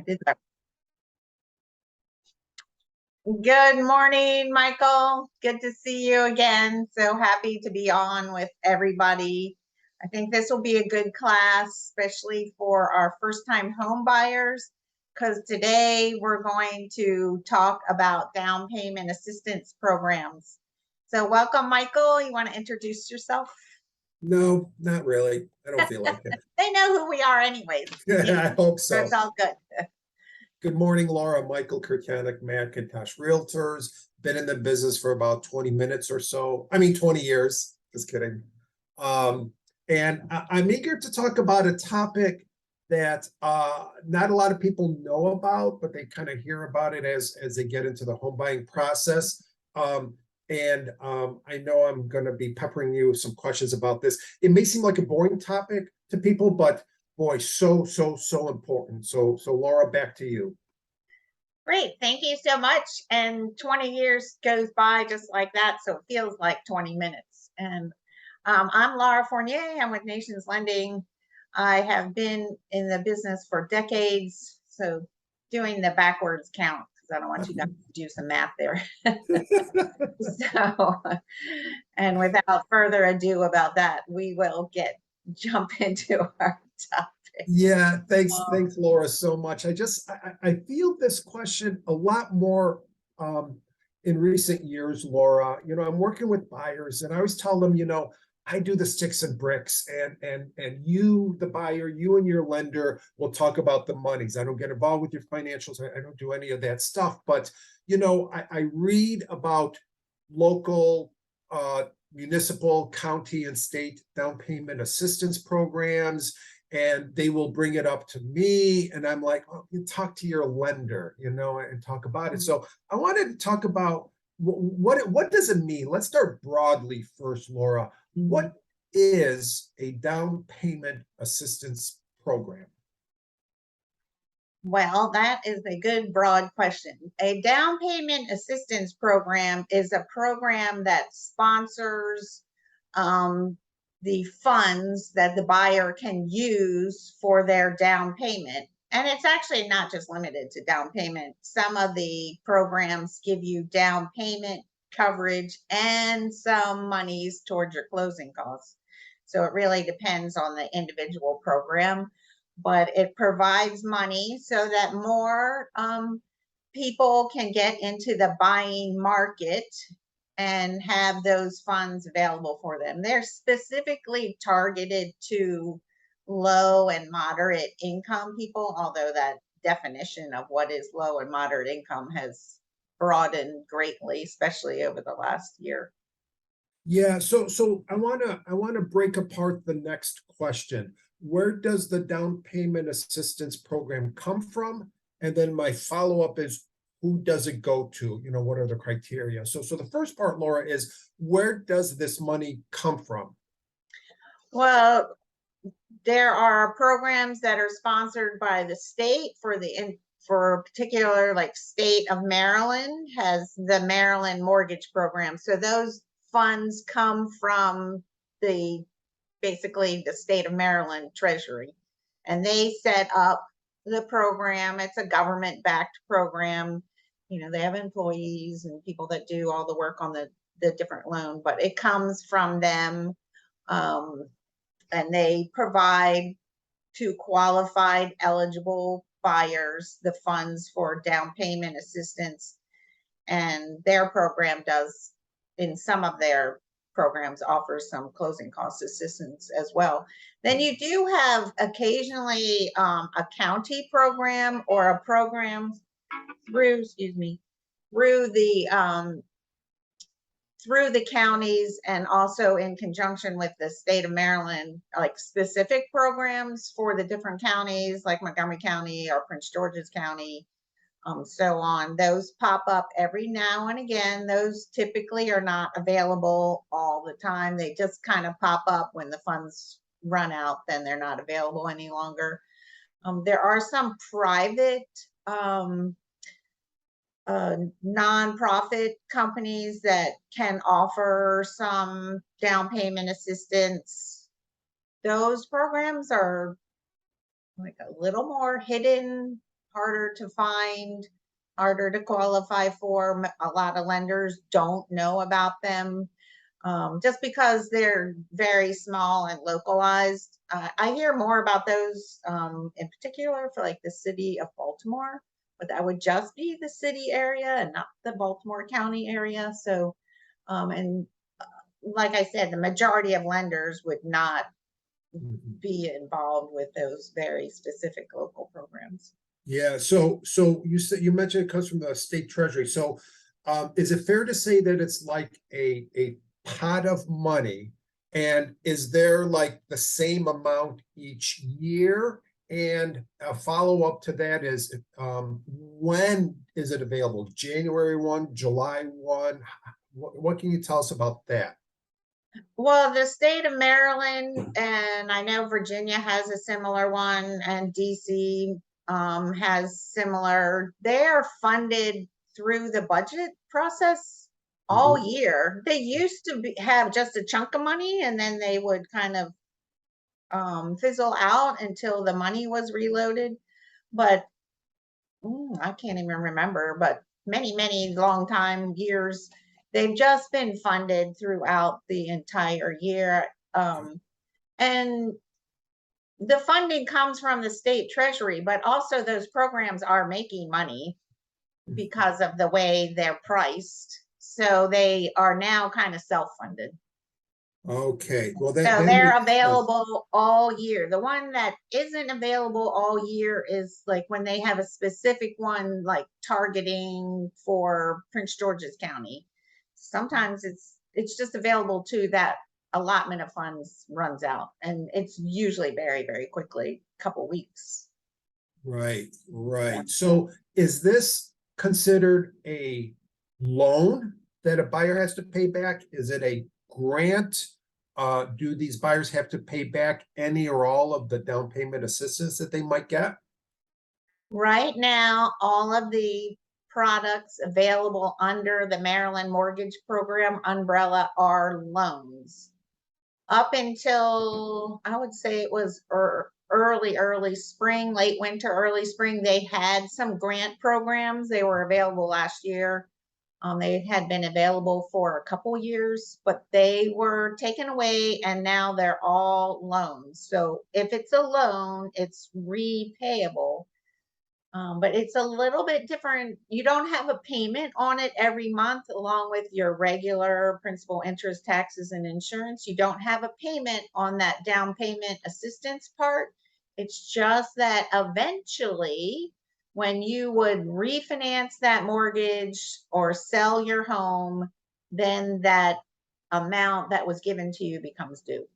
did that. Good morning, Michael. Good to see you again. So happy to be on with everybody. I think this will be a good class, especially for our first-time home buyers, because today we're going to talk about down payment assistance programs. So welcome, Michael. You want to introduce yourself? No, not really. I don't feel like it. They know who we are anyways. I hope so. It's all good. Good morning, Laura. Michael Kirkanik, Macintosh Realtors. Been in the business for about 20 minutes or so. 20 years. Just kidding. And I'm eager to talk about a topic that not a lot of people know about, but they kind of hear about it as they get into the home buying process. I know I'm going to be peppering you with some questions about this. It may seem like a boring topic to people, but boy, so important. So Laura, back to you. Great, thank you so much. And 20 years goes by just like that, so it feels like 20 minutes. And I'm Laura Fournier. I'm with Nations Lending. I have been in the business for decades, so doing the backwards count, because I don't want you guys to do some math there. So, and without further ado about that, we will jump into our topic. Yeah, thanks, Laura, so much. I feel this question a lot more in recent years, Laura. I'm working with buyers, and I always tell them, I do the sticks and bricks, and you, the buyer, you and your lender will talk about the monies. I don't get involved with your financials. I don't do any of that stuff. But I read about local, municipal, county, and state down payment assistance programs, and they will bring it up to me, and I'm like, oh, you talk to your lender, and talk about it. So I wanted to talk about what does it mean? Let's start broadly first, Laura. What is a down payment assistance program? Well, that is a good broad question. A down payment assistance program is a program that sponsors the funds that the buyer can use for their down payment. And it's actually not just limited to down payment. Some of the programs give you down payment coverage and some monies towards your closing costs. So it really depends on the individual program, but it provides money so that more people can get into the buying market and have those funds available for them. They're specifically targeted to low and moderate income people, although that definition of what is low and moderate income has broadened greatly, especially over the last year. Yeah, so I wanna break apart the next question. Where does the down payment assistance program come from? And then my follow-up is, who does it go to? What are the criteria? So the first part, Laura, is where does this money come from? Well, there are programs that are sponsored by the state for particular, like state of Maryland has the Maryland mortgage program. So those funds come from basically the state of Maryland Treasury, and they set up the program. It's a government-backed program. They have employees and people that do all the work on the different loan, but it comes from them. And they provide to qualified eligible buyers the funds for down payment assistance. And their program does, in some of their programs, offers some closing cost assistance as well. Then you do have occasionally a county program or a program through the counties, and also in conjunction with the state of Maryland, like specific programs for the different counties, like Montgomery County or Prince George's County, so on. Those pop up every now and again. Those typically are not available all the time. They just kind of pop up when the funds run out, then they're not available any longer. There are some private nonprofit companies that can offer some down payment assistance. Those programs are like a little more hidden harder to find, harder to qualify for. A lot of lenders don't know about them, just because they're very small and localized. I hear more about those, in particular for like the city of Baltimore, but that would just be the city area and not the Baltimore County area. So, and like I said, the majority of lenders would not be involved with those very specific local programs. Yeah, so you said, you mentioned it comes from the state treasury. So is it fair to say that it's like a pot of money? And is there like the same amount each year? And a follow-up to that is when is it available? January 1, July 1? What can you tell us about that? Well, the state of Maryland, and I know Virginia has a similar one, and DC has similar. They are funded through the budget process all year. They used to have just a chunk of money, and then they would kind of fizzle out until the money was reloaded. But I can't even remember, but many long time years, they've just been funded throughout the entire year. And the funding comes from the state treasury, but also those programs are making money because of the way they're priced. So they are now kind of self-funded. Okay, well, So that they're makes sense. available all year. The one that isn't available all year is like when they have a specific one, like targeting for Prince George's County. Sometimes it's just available to that allotment of funds runs out, and it's usually very quickly, couple weeks. Right, Yeah. right. So is this considered a loan that a buyer has to pay back? Is it a grant? Do these buyers have to pay back any or all of the down payment assistance that they might get? Right now, all of the products available under the Maryland Mortgage Program umbrella are loans. Up until, I would say it was early spring, late winter, early spring, they had some grant programs. They were available last year. They had been available for a couple years, but they were taken away, and now they're all loans. So if it's a loan, it's repayable. But it's a little bit different. You don't have a payment on it every month along with your regular principal, interest, taxes, and insurance. You don't have a payment on that down payment assistance part. It's just that eventually, when you would refinance that mortgage or sell your home, then that amount that was given to you becomes due.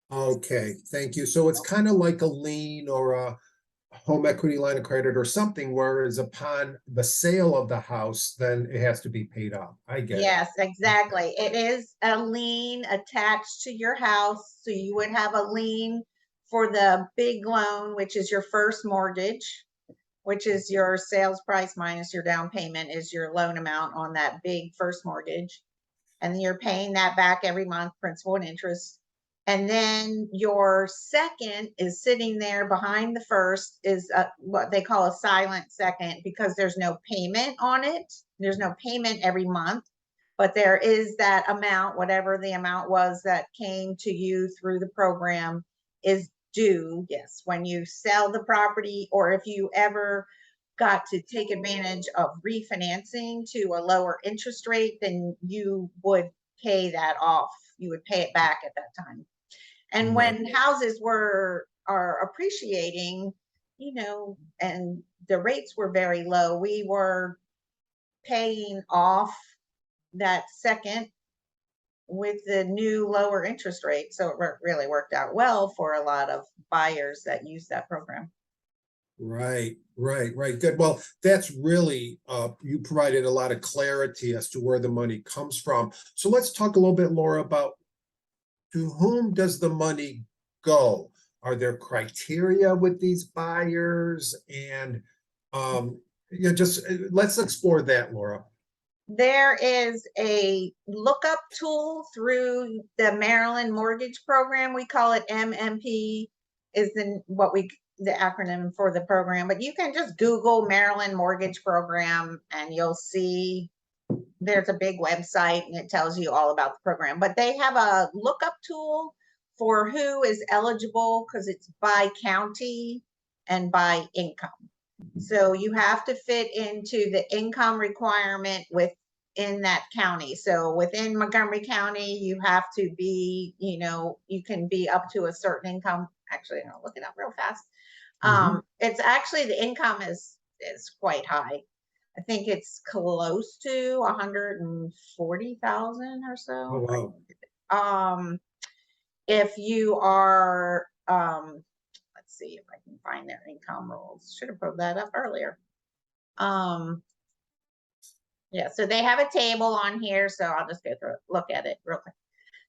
Okay, thank you. So it's kind of like a lien or a home equity line of credit or something, whereas upon the sale of the house, then it has to be paid off. I get it. Yes, exactly. It is a lien attached to your house. So you would have a lien for the big loan, which is your first mortgage, which is your sales price minus your down payment is your loan amount on that big first mortgage. And then you're paying that back every month, principal and interest. And then your second is sitting there behind the first, is what they call a silent second, because there's no payment on it. There's no payment every month, but there is that amount, whatever the amount was that came to you through the program, is due. Yes, when you sell the property, or if you ever got to take advantage of refinancing to a lower interest rate, then you would pay that off. You would pay it back at that time. And when houses are appreciating, and the rates were very low, we were paying off that second with the new lower interest rate. So it really worked out well for a lot of buyers that use that program. Right. Good. Well, that's really, you provided a lot of clarity as to where the money comes from. So let's talk a little bit, Laura, about to whom does the money go? Are there criteria with these buyers? And just let's explore that, Laura. There is a lookup tool through the Maryland Mortgage Program. We call it MMP, is what we the acronym for the program, but you can just Google Maryland Mortgage Program and you'll see there's a big website and it tells you all about the program. But they have a lookup tool for who is eligible because it's by county and by income. So you have to fit into the income requirement within that county. So within Montgomery County, you have to be, you can be up to a certain income. Actually, I'll look it up real fast. It's actually, the income is quite high. I think it's close to 140,000 or so. Oh, wow. If you are, let's see if I can find their income rules. Should have put that up earlier. Yeah, so they have a table on here, so I'll just go through it, look at it real quick.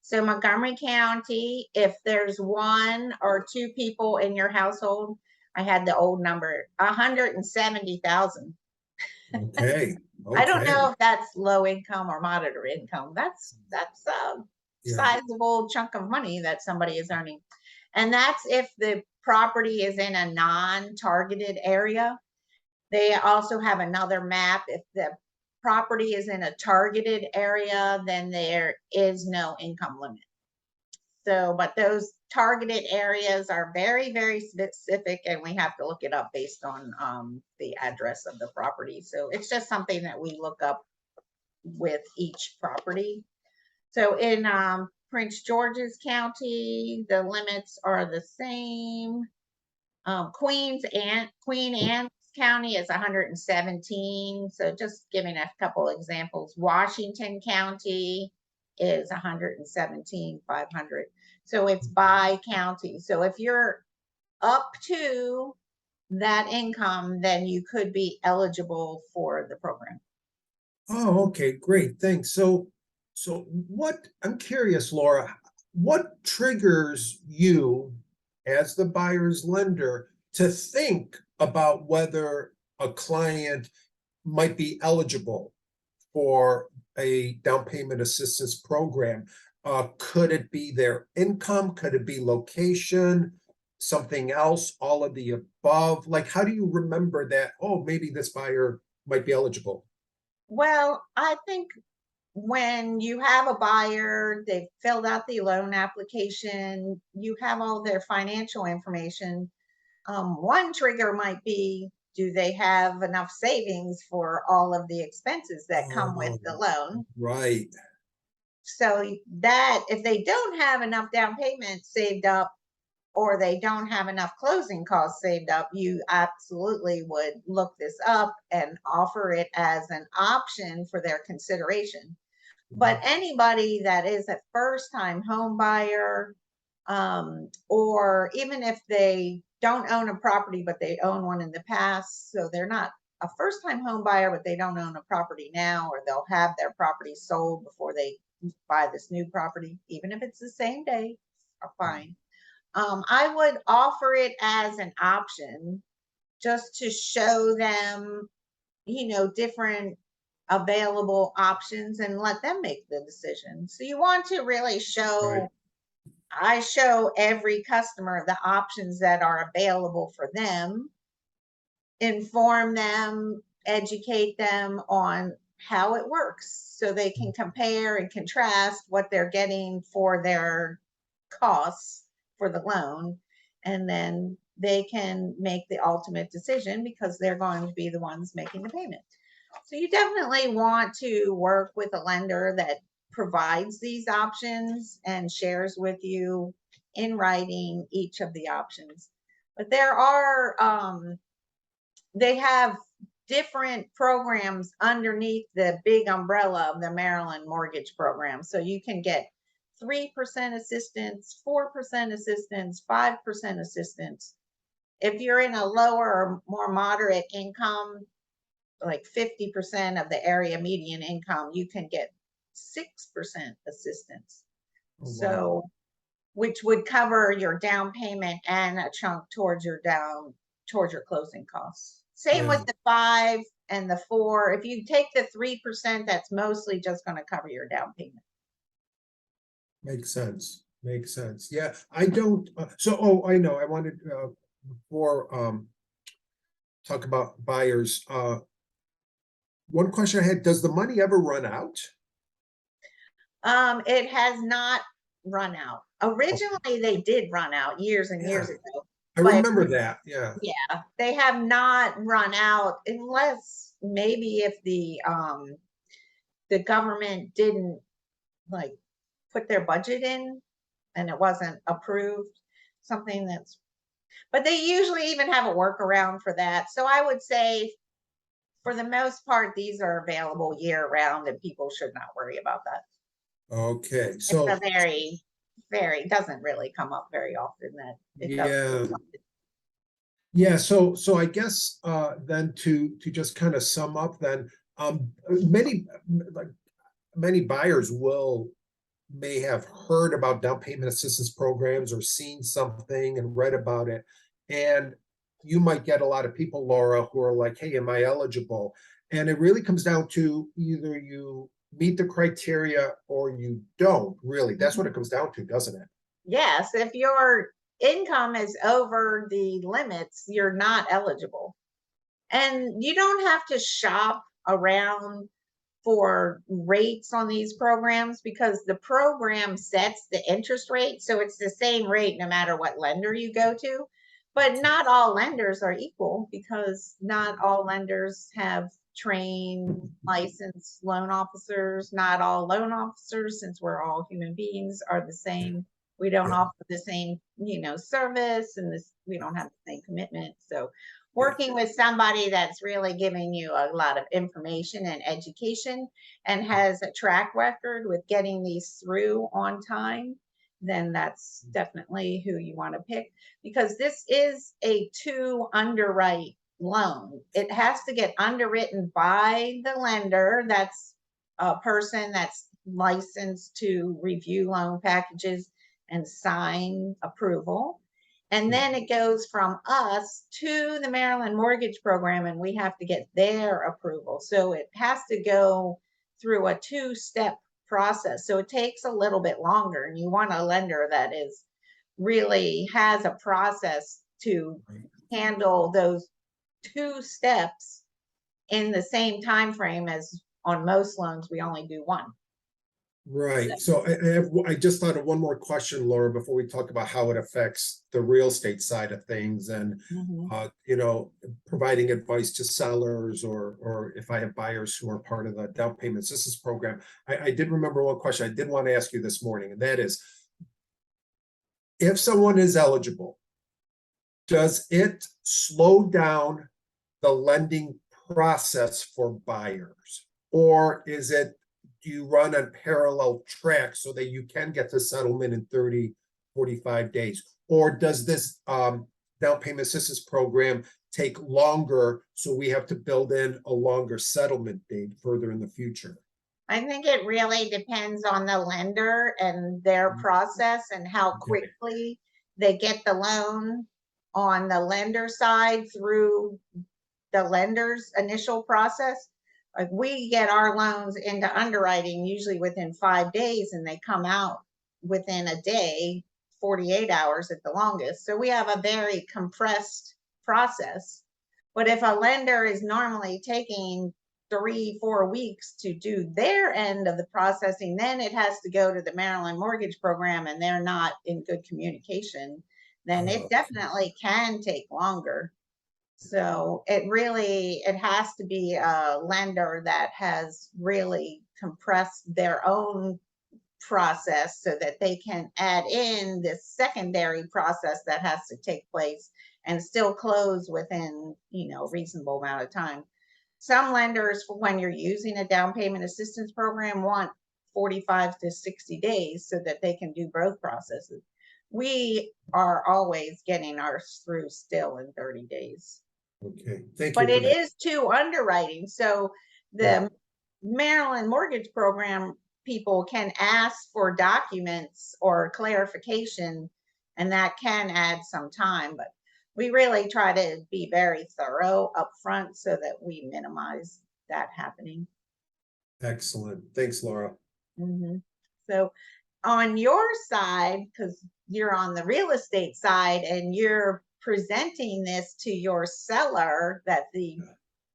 So Montgomery County, if there's 1 or 2 people in your household, I had the old number, 170,000. Okay. I don't know if that's low income or moderate income. That's a sizable chunk of money that somebody is earning. And that's if the property is in a non-targeted area. They also have another map. If the property is in a targeted area, then there is no income limit. So, but those targeted areas are very, very specific, and we have to look it up based on the address of the property. So it's just something that we look up with each property. So in Prince George's County, the limits are the same. Queen Anne's County is 117. So just giving a couple examples. Washington County is 117,500. So it's by county. So if you're up to that income, then you could be eligible for the program. Oh, okay, great, thanks. So I'm curious, Laura, what triggers you as the buyer's lender to think about whether a client might be eligible for a down payment assistance program? Could it be their income? Could it be location? Something else? All of the above? Like, how do you remember that, oh, maybe this buyer might be eligible? Well, I think when you have a buyer, they've filled out the loan application, you have all their financial information. One trigger might be, do they have enough savings for all of the expenses that come with the loan? Right. So that if they don't have enough down payment saved up, or they don't have enough closing costs saved up, you absolutely would look this up and offer it as an option for their consideration. But anybody that is a first-time home buyer, or even if they don't own a property, but they own one in the past, so they're not a first-time home buyer, but they don't own a property now, or they'll have their property sold before they buy this new property, even if it's the same day, are fine. I would offer it as an option just to show them, different available options and let them make the decision. So you want to really show, I show every customer the options that are available for them, inform them, educate them on how it works so they can compare and contrast what they're getting for their costs for the loan, and then they can make the ultimate decision because they're going to be the ones making the payment. So you definitely want to work with a lender that provides these options and shares with you in writing each of the options. But there are, they have different programs underneath the big umbrella of the Maryland Mortgage Program. So you can get 3% assistance, 4% assistance, 5% assistance. If you're in a lower or more moderate income, like 50% of the area median income, you can get 6% assistance. Oh, wow. So, which would cover your down payment and a chunk towards your closing costs. Same with the 5 and the 4. If you take the 3%, that's mostly just going to cover your down payment. Makes sense. Makes sense. Yeah, I don't. I know. I wanted before talk about buyers, one question I had, does the money ever run out? It has not run out. Originally, they did run out years and years Yeah. ago, I but remember that, yeah. yeah, they have not run out unless maybe if the government didn't like put their budget in and it wasn't approved, something that's, but they usually even have a workaround for that. So I would say for the most part, these are available year round and people should not worry about that. Okay, It's so a very, doesn't really come up very often that it doesn't. yeah. Yeah, so I guess then to just kind of sum up then, many buyers may have heard about down payment assistance programs or seen something and read about it. And you might get a lot of people, Laura, who are like, hey, am I eligible? And it really comes down to either you meet the criteria or you don't, really. That's what it comes down to, doesn't it? Yes, if your income is over the limits, you're not eligible. And you don't have to shop around for rates on these programs because the program sets the interest rate. So it's the same rate no matter what lender you go to. But not all lenders are equal because not all lenders have trained, licensed loan officers. Not all loan officers, since we're all human beings, are the same. We don't Yeah. offer the same, service, and we don't have the same commitment. So Yeah. working with somebody that's really giving you a lot of information and education and has a track record with getting these through on time, then that's definitely who you want to pick, because this is a to underwrite loan. It has to get underwritten by the lender. That's a person that's licensed to review loan packages and sign approval. And then it goes from us to the Maryland Mortgage Program, and we have to get their approval. So it has to go through a two-step process. So it takes a little bit longer, and you want a lender that is really has a process to handle those two steps in the same time frame. As on most loans, we only do one. Right. So I just thought of one more question, Laura, before we talk about how it affects the real estate side of things and, providing advice to sellers or if I have buyers who are part of the down payment assistance program. I did remember one question I did want to ask you this morning, and that is, if someone is eligible, does it slow down the lending process for buyers? Or is it, do you run on parallel tracks so that you can get to settlement in 30, 45 days? Or does this down payment assistance program take longer, so we have to build in a longer settlement date further in the future? I think it really depends on the lender and their process and how quickly they get the loan on the lender side through the lender's initial process. Like, we get our loans into underwriting usually within 5 days, and they come out within a day, 48 hours at the longest. So we have a very compressed process. But if a lender is normally taking 3-4 weeks to do their end of the processing, then it has to go to the Maryland Mortgage Program, and they're not in good communication, then it definitely can take longer. So it has to be a lender that has really compressed their own process so that they can add in this secondary process that has to take place and still close within, a reasonable amount of time. Some lenders, when you're using a down payment assistance program, want 45 to 60 days so that they can do both processes. We are always getting ours through still in 30 days. Okay, thank you But for it that. is to underwriting. So the Maryland Mortgage Program people can ask for documents or clarification, and that can add some time. But we really try to be very thorough upfront so that we minimize that happening. Excellent. Thanks, Laura. So on your side, because you're on the real estate side and you're presenting this to your seller that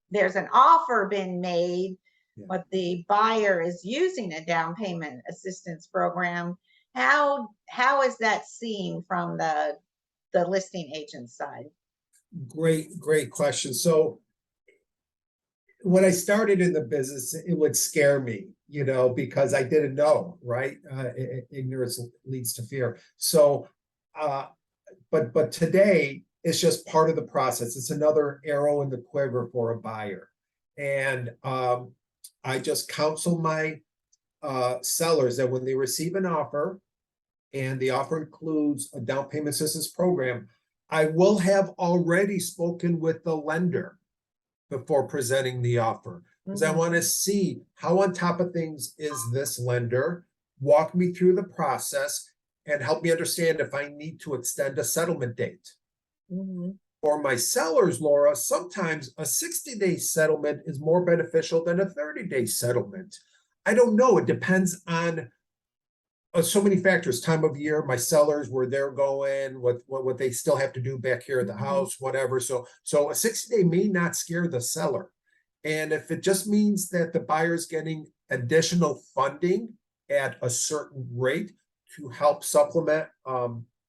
there's an offer been made, Yeah. but the buyer is using a down payment assistance program, how is that seen from the listing agent side? Great question. So when I started in the business, it would scare me, because I didn't know, right? Ignorance leads to fear. So, but today it's just part of the process. It's another arrow in the quiver for a buyer. And I just counsel my sellers that when they receive an offer, and the offer includes a down payment assistance program, I will have already spoken with the lender before presenting the offer, because I want to see how on top of things is this lender, walk me through the process, and help me understand if I need to extend a settlement date. For my sellers, Laura, sometimes a 60-day settlement is more beneficial than a 30-day settlement. I don't know. It depends on so many factors: time of year, my sellers, where they're going, what they still have to do back here at the house, whatever. So a 60-day may not scare the seller. And if it just means that the buyer's getting additional funding at a certain rate to help supplement,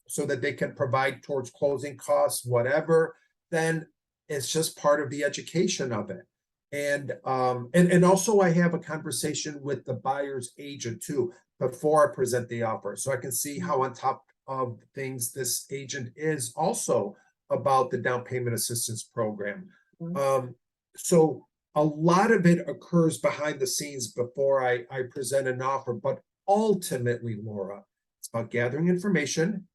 so that they can provide towards closing costs, whatever, then it's just part of the education of it. And also I have a conversation with the buyer's agent too before I present the offer, so I can see how on top of things this agent is also about the down payment assistance program. So a lot of it occurs behind the scenes before I present an offer, but ultimately, Laura, it's about gathering information,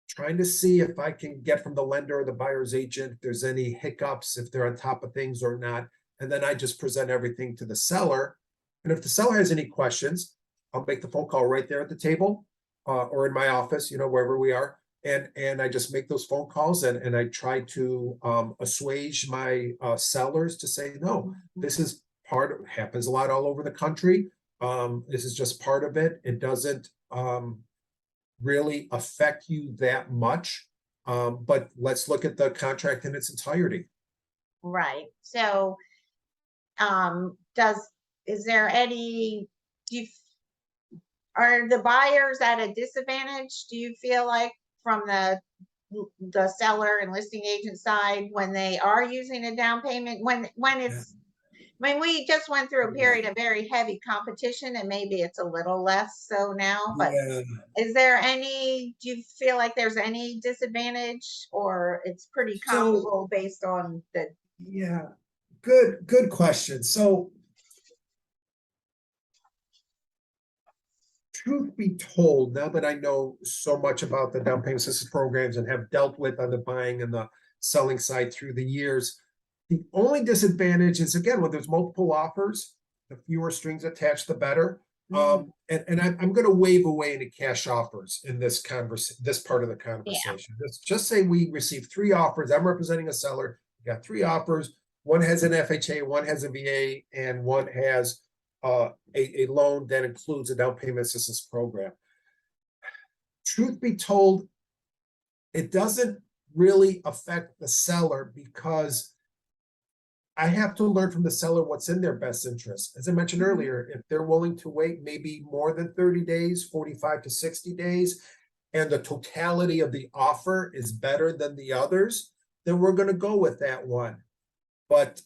trying to see if I can get from the lender or the buyer's agent if there's any hiccups, if they're on top of things or not. And then I just present everything to the seller. And if the seller has any questions, I'll make the phone call right there at the table, or in my office, wherever we are. And I just make those phone calls, and I try to assuage my sellers to say, no, this is happens a lot all over the country. This is just part of it. It doesn't really affect you that much. But let's look at the contract in its entirety. Right. So, is there any, are the buyers at a disadvantage, do you feel like, from the seller and listing agent side when they are using a down payment, when it's, I mean, we just went through a period of very heavy competition, and maybe it's a little less so now, but is there any, do you feel like there's any disadvantage, or it's pretty comparable based on the? Yeah, good question. So truth be told, now that I know so much about the down payment assistance programs and have dealt with on the buying and the selling side through the years, the only disadvantage is, again, when there's multiple offers, the fewer strings attached, the better. And I'm going to wave away any cash offers in this part of the conversation. Just say we received 3 offers. I'm representing a seller. We got 3 offers. One has an FHA, one has a VA, and one has a loan that includes a down payment assistance program. Truth be told, it doesn't really affect the seller, because I have to learn from the seller what's in their best interest. As I mentioned earlier, if they're willing to wait maybe more than 30 days, 45 to 60 days, and the totality of the offer is better than the others, then we're going to go with that one. But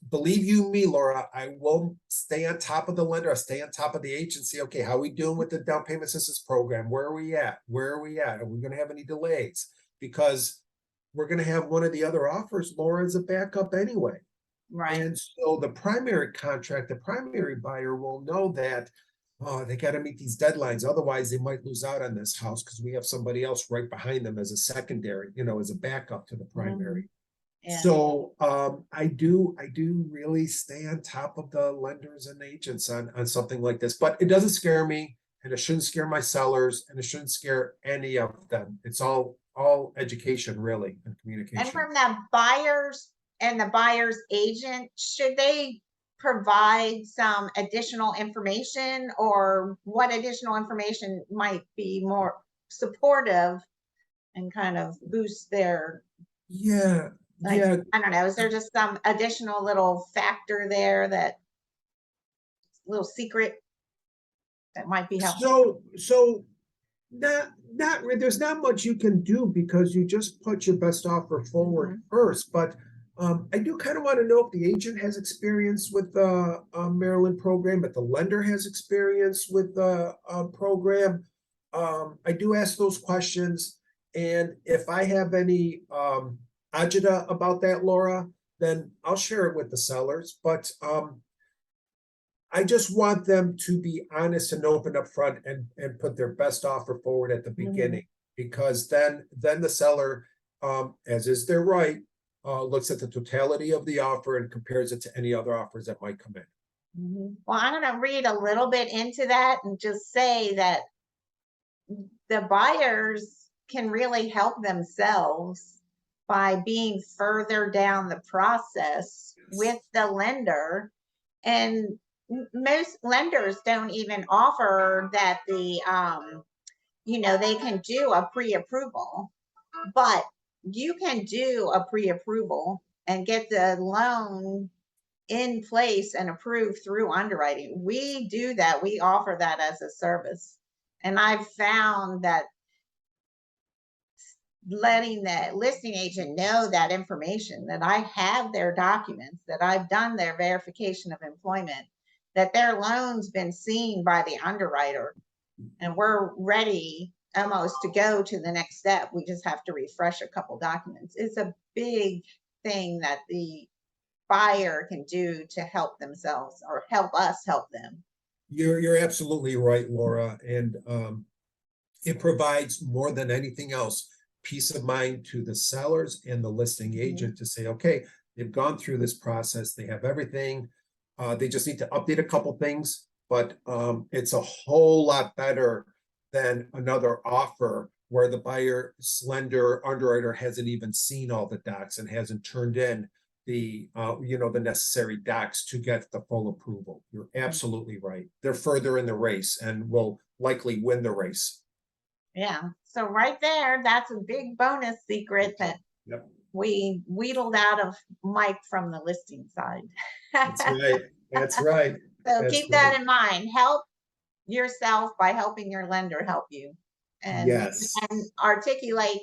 believe you me, Laura, I will stay on top of the lender. I stay on top of the agency. Okay, how are we doing with the down payment assistance program? Where are we at? Are we going to have any delays? Because we're going to have one of the other offers, Laura, as a backup anyway. Right. And so the primary contract, the primary buyer will know that, they got to meet these deadlines. Otherwise, they might lose out on this house because we have somebody else right behind them as a secondary, as a backup to the primary. So I do really stay on top of the lenders and agents on something like this, but it doesn't scare me, and it shouldn't scare my sellers, and it shouldn't scare any of them. It's all education, really, and communication. And from the buyers and the buyer's agent, should they provide some additional information, or what additional information might be more supportive and kind of boost their, Yeah, like, yeah. I don't know, is there just some additional little factor there, that little secret that might be helpful? So not there's not much you can do because you just put your best offer forward first. But I do kind of want to know if the agent has experience with the Maryland program, if the lender has experience with the program. I do ask those questions, and if I have any agita about that, Laura, then I'll share it with the sellers. But I just want them to be honest and open up front and put their best offer forward at the beginning, because then the seller, as is their right, looks at the totality of the offer and compares it to any other offers that might come in. Well, I'm going to read a little bit into that and just say that the buyers can really help themselves by being further down the process with the lender. And most lenders don't even offer that they can do a pre-approval, but you can do a pre-approval and get the loan in place and approved through underwriting. We do that. We offer that as a service. And I've found that letting the listing agent know that information, that I have their documents, that I've done their verification of employment, that their loan's been seen by the underwriter, and we're ready almost to go to the next step. We just have to refresh a couple documents. It's a big thing that the buyer can do to help themselves or help us help them. You're absolutely right, Laura, and it provides more than anything else peace of mind to the sellers and the listing agent to say, okay, they've gone through this process, they have everything, they just need to update a couple things, but it's a whole lot better than another offer where the buyer, lender, underwriter hasn't even seen all the docs and hasn't turned in the the necessary docs to get the full approval. You're absolutely right. They're further in the race and will likely win the race. Yeah. So right there, that's a big bonus secret that we wheedled out of Mike from the listing side. That's right. That's right. So That's keep that in mind. Help yourself by helping your lender help you, and articulate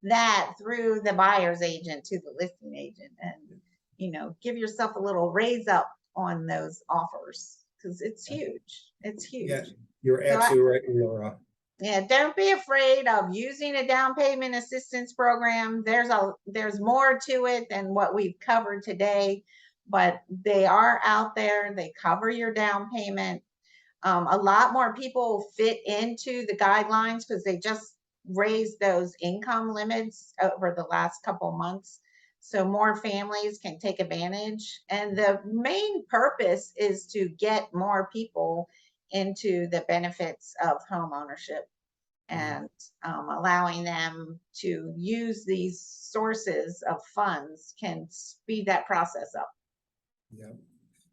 that through the buyer's agent to the listing agent, and give yourself a little raise up on those offers, because it's huge. It's huge. Yeah, you're absolutely right, Laura. Yeah, don't be afraid of using a down payment assistance program. There's more to it than what we've covered today, but they are out there. They cover your down payment. A lot more people fit into the guidelines because they just raised those income limits over the last couple months. So more families can take advantage. And the main purpose is to get more people into the benefits of home ownership, and allowing them to use these sources of funds can speed that process up. Yeah.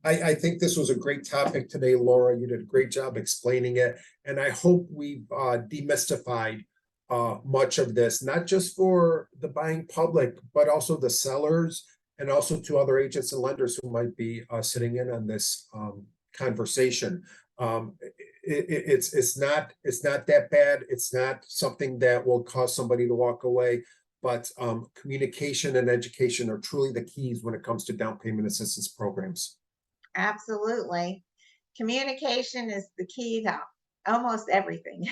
I think this was a great topic today, Laura. You did a great job explaining it. And I hope we've demystified much of this, not just for the buying public, but also the sellers and also to other agents and lenders who might be sitting in on this conversation. It's not that bad. It's not something that will cause somebody to walk away. But communication and education are truly the keys when it comes to down payment assistance programs. Absolutely. Communication is the key to almost everything.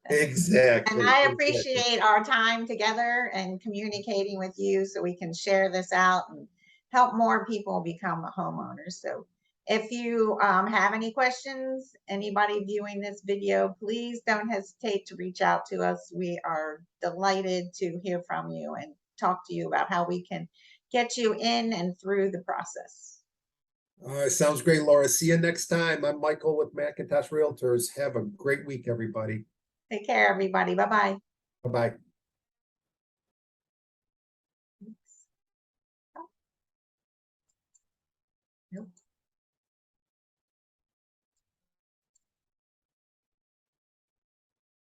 Exactly. And I appreciate our time together and communicating with you so we can share this out and help more people become homeowners. So if you have any questions, anybody viewing this video, please don't hesitate to reach out to us. We are delighted to hear from you and talk to you about how we can get you in and through the process. Sounds great, Laura. See you next time. I'm Michael with Macintosh Realtors. Have a great week, everybody. Take care, everybody. Bye-bye. Bye-bye.